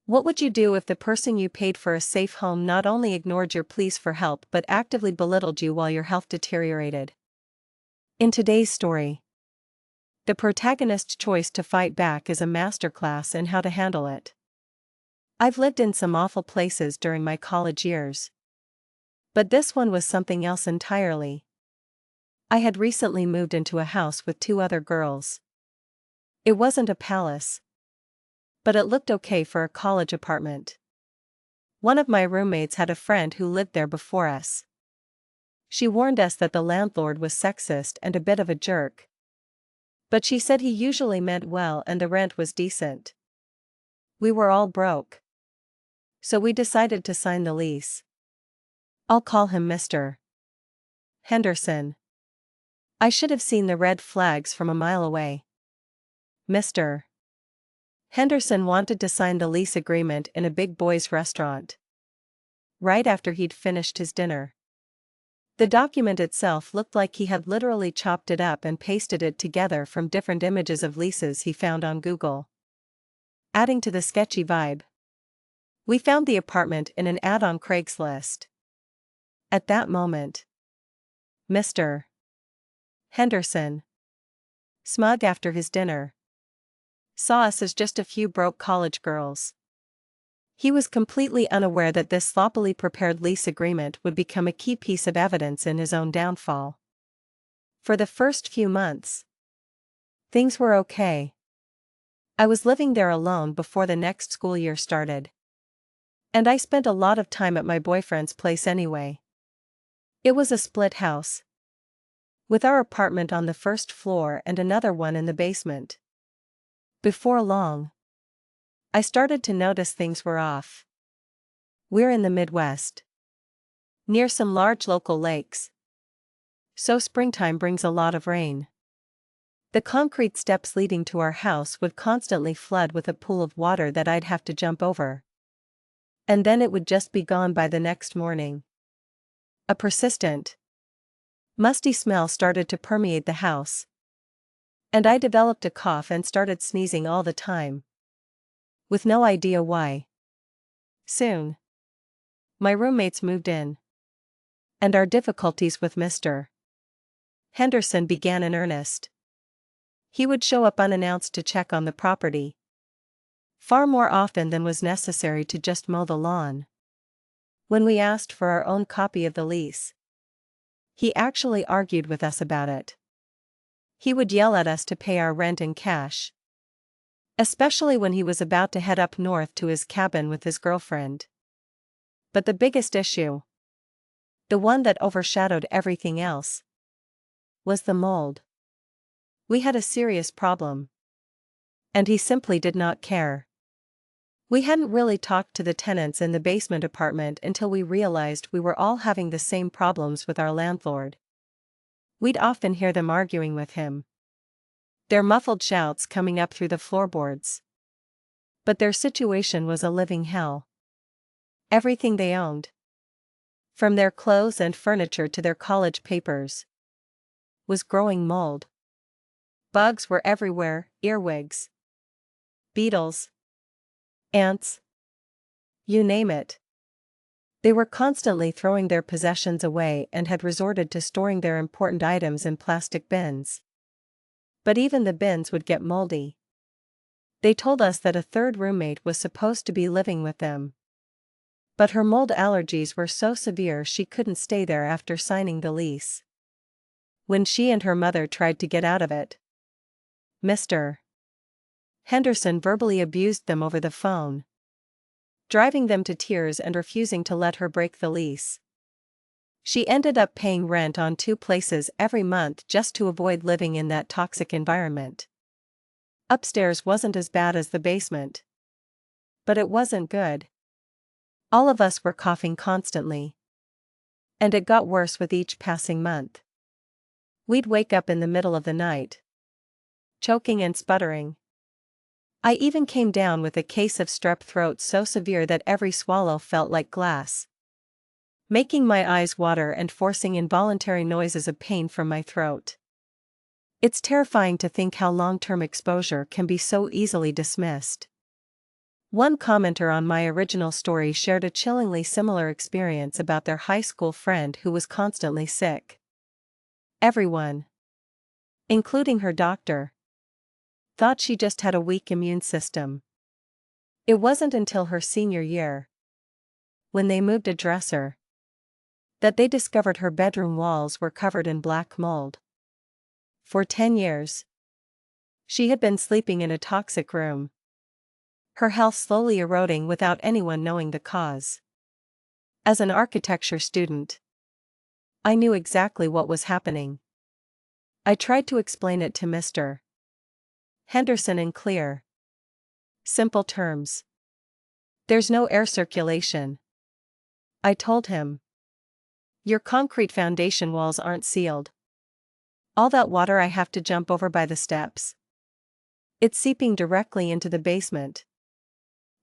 What would you do if the person you paid for a safe home not only ignored your pleas for help but actively belittled you while your health deteriorated? In today's story, the protagonist's choice to fight back is a masterclass in how to handle it. I've lived in some awful places during my college years. But this one was something else entirely. I had recently moved into a house with two other girls. It wasn't a palace, but it looked okay for a college apartment. One of my roommates had a friend who lived there before us. She warned us that the landlord was sexist and a bit of a jerk. But she said he usually meant well and the rent was decent. We were all broke. So we decided to sign the lease. I'll call him Mr. Henderson. I should have seen the red flags from a mile away. Mr. Henderson wanted to sign the lease agreement in a big boys' restaurant. Right after he'd finished his dinner. The document itself looked like he had literally chopped it up and pasted it together from different images of leases he found on Google. Adding to the sketchy vibe, we found the apartment in an ad on Craigslist. At that moment, Mr. Henderson, smug after his dinner, saw us as just a few broke college girls. He was completely unaware that this sloppily prepared lease agreement would become a key piece of evidence in his own downfall. For the first few months, things were okay. I was living there alone before the next school year started. And I spent a lot of time at my boyfriend's place anyway. It was a split house, with our apartment on the first floor and another one in the basement. Before long, I started to notice things were off. We're in the Midwest, near some large local lakes. So springtime brings a lot of rain. The concrete steps leading to our house would constantly flood with a pool of water that I'd have to jump over. And then it would just be gone by the next morning. A persistent, musty smell started to permeate the house. And I developed a cough and started sneezing all the time, with no idea why. Soon, my roommates moved in. And our difficulties with Mr. Henderson began in earnest. He would show up unannounced to check on the property, far more often than was necessary to just mow the lawn. When we asked for our own copy of the lease, he actually argued with us about it. He would yell at us to pay our rent in cash, especially when he was about to head up north to his cabin with his girlfriend. But the biggest issue, the one that overshadowed everything else, was the mold. We had a serious problem. And he simply did not care. We hadn't really talked to the tenants in the basement apartment until we realized we were all having the same problems with our landlord. We'd often hear them arguing with him, their muffled shouts coming up through the floorboards. But their situation was a living hell. Everything they owned, from their clothes and furniture to their college papers, was growing mold. Bugs were everywhere, earwigs, beetles, ants, you name it. They were constantly throwing their possessions away and had resorted to storing their important items in plastic bins. But even the bins would get moldy. They told us that a third roommate was supposed to be living with them. But her mold allergies were so severe she couldn't stay there after signing the lease. When she and her mother tried to get out of it, Mr. Henderson verbally abused them over the phone, driving them to tears and refusing to let her break the lease. She ended up paying rent on 2 places every month just to avoid living in that toxic environment. Upstairs wasn't as bad as the basement, but it wasn't good. All of us were coughing constantly. And it got worse with each passing month. We'd wake up in the middle of the night, choking and sputtering. I even came down with a case of strep throat so severe that every swallow felt like glass, making my eyes water and forcing involuntary noises of pain from my throat. It's terrifying to think how long-term exposure can be so easily dismissed. One commenter on my original story shared a chillingly similar experience about their high school friend who was constantly sick. Everyone, including her doctor, thought she just had a weak immune system. It wasn't until her senior year, when they moved a dresser, that they discovered her bedroom walls were covered in black mold. For 10 years, she had been sleeping in a toxic room, her health slowly eroding without anyone knowing the cause. As an architecture student, I knew exactly what was happening. I tried to explain it to Mr. Henderson in clear, simple terms. "There's no air circulation," I told him. "Your concrete foundation walls aren't sealed. All that water I have to jump over by the steps. It's seeping directly into the basement,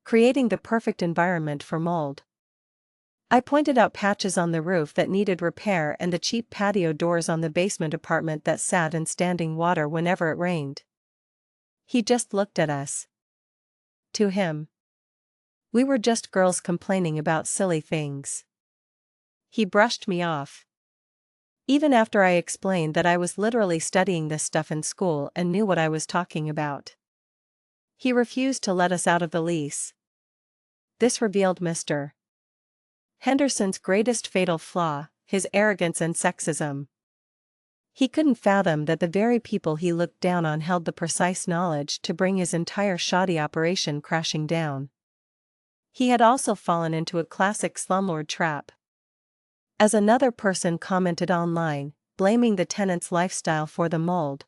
creating the perfect environment for mold." I pointed out patches on the roof that needed repair and the cheap patio doors on the basement apartment that sat in standing water whenever it rained. He just looked at us. To him, we were just girls complaining about silly things. He brushed me off. Even after I explained that I was literally studying this stuff in school and knew what I was talking about. He refused to let us out of the lease. This revealed Mr. Henderson's greatest fatal flaw, his arrogance and sexism. He couldn't fathom that the very people he looked down on held the precise knowledge to bring his entire shoddy operation crashing down. He had also fallen into a classic slumlord trap. As another person commented online, blaming the tenant's lifestyle for the mold,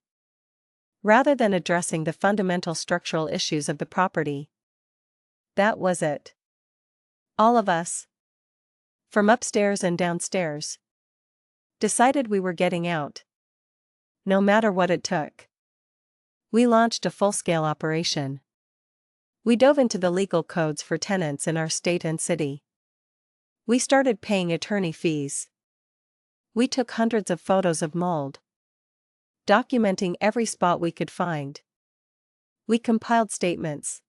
rather than addressing the fundamental structural issues of the property. That was it. All of us, from upstairs and downstairs, decided we were getting out, no matter what it took. We launched a full-scale operation. We dove into the legal codes for tenants in our state and city. We started paying attorney fees. We took hundreds of photos of mold, documenting every spot we could find. We compiled statements,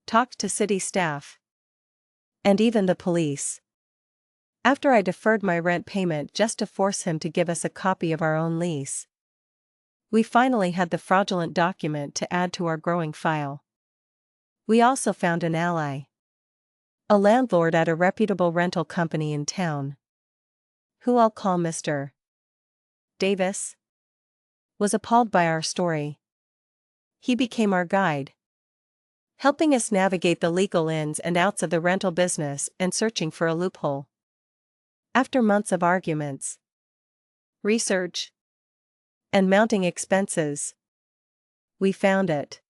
talked to city staff, and even the police. After I deferred my rent payment just to force him to give us a copy of our own lease, we finally had the fraudulent document to add to our growing file. We also found an ally, a landlord at a reputable rental company in town, who I'll call Mr. Davis, was appalled by our story. He became our guide, helping us navigate the legal ins and outs of the rental business and searching for a loophole. After months of arguments, research, and mounting expenses, we found it.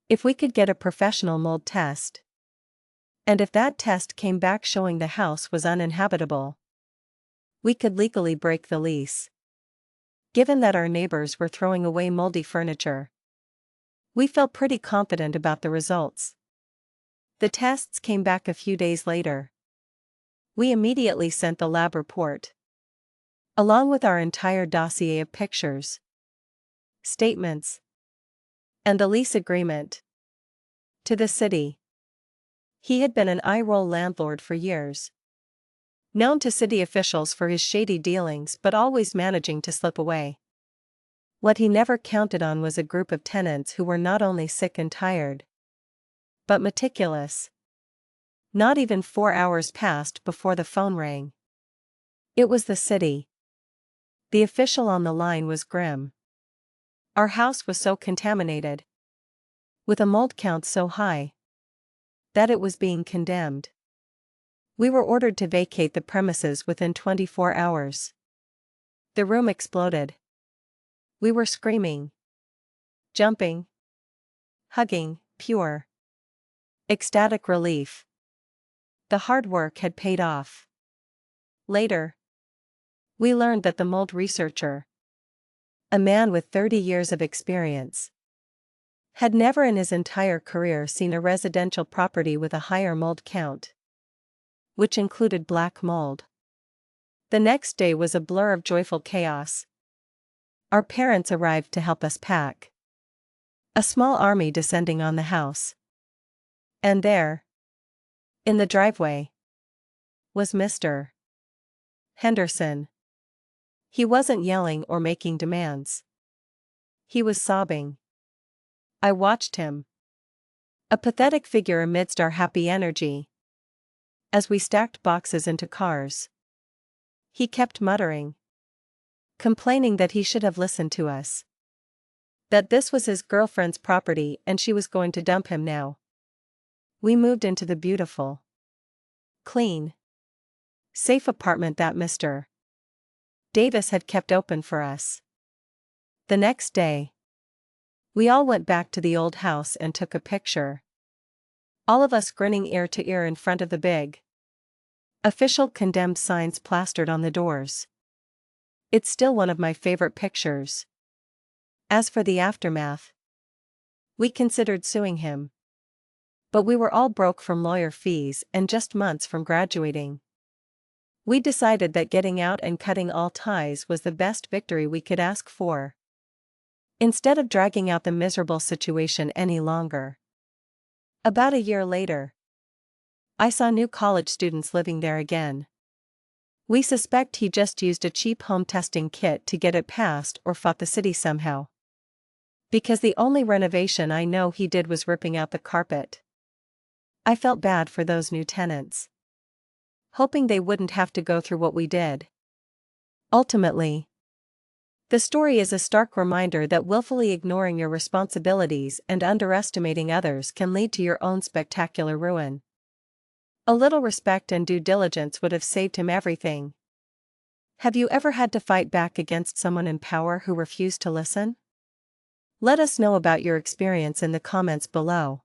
If we could get a professional mold test, and if that test came back showing the house was uninhabitable, we could legally break the lease. Given that our neighbors were throwing away moldy furniture, we felt pretty confident about the results. The tests came back a few days later. We immediately sent the lab report, along with our entire dossier of pictures, statements, and the lease agreement, to the city. He had been an eye-roll landlord for years, known to city officials for his shady dealings but always managing to slip away. What he never counted on was a group of tenants who were not only sick and tired, but meticulous. Not even 4 hours passed before the phone rang. It was the city. The official on the line was grim. Our house was so contaminated, with a mold count so high, that it was being condemned. We were ordered to vacate the premises within 24 hours. The room exploded. We were screaming, jumping, hugging, pure, ecstatic relief. The hard work had paid off. Later, we learned that the mold researcher, a man with 30 years of experience, had never in his entire career seen a residential property with a higher mold count, which included black mold. The next day was a blur of joyful chaos. Our parents arrived to help us pack. A small army descending on the house. And there, in the driveway, was Mr. Henderson. He wasn't yelling or making demands. He was sobbing. I watched him. A pathetic figure amidst our happy energy. As we stacked boxes into cars. He kept muttering. Complaining that he should have listened to us. That this was his girlfriend's property and she was going to dump him now. We moved into the beautiful, clean, safe apartment that Mr. Davis had kept open for us. The next day, we all went back to the old house and took a picture. All of us grinning ear to ear in front of the big, official condemned signs plastered on the doors. It's still one of my favorite pictures. As for the aftermath, we considered suing him. But we were all broke from lawyer fees and just months from graduating. We decided that getting out and cutting all ties was the best victory we could ask for. Instead of dragging out the miserable situation any longer. About a year later, I saw new college students living there again. We suspect he just used a cheap home testing kit to get it passed or fought the city somehow. Because the only renovation I know he did was ripping out the carpet. I felt bad for those new tenants. Hoping they wouldn't have to go through what we did. Ultimately, the story is a stark reminder that willfully ignoring your responsibilities and underestimating others can lead to your own spectacular ruin. A little respect and due diligence would have saved him everything. Have you ever had to fight back against someone in power who refused to listen? Let us know about your experience in the comments below.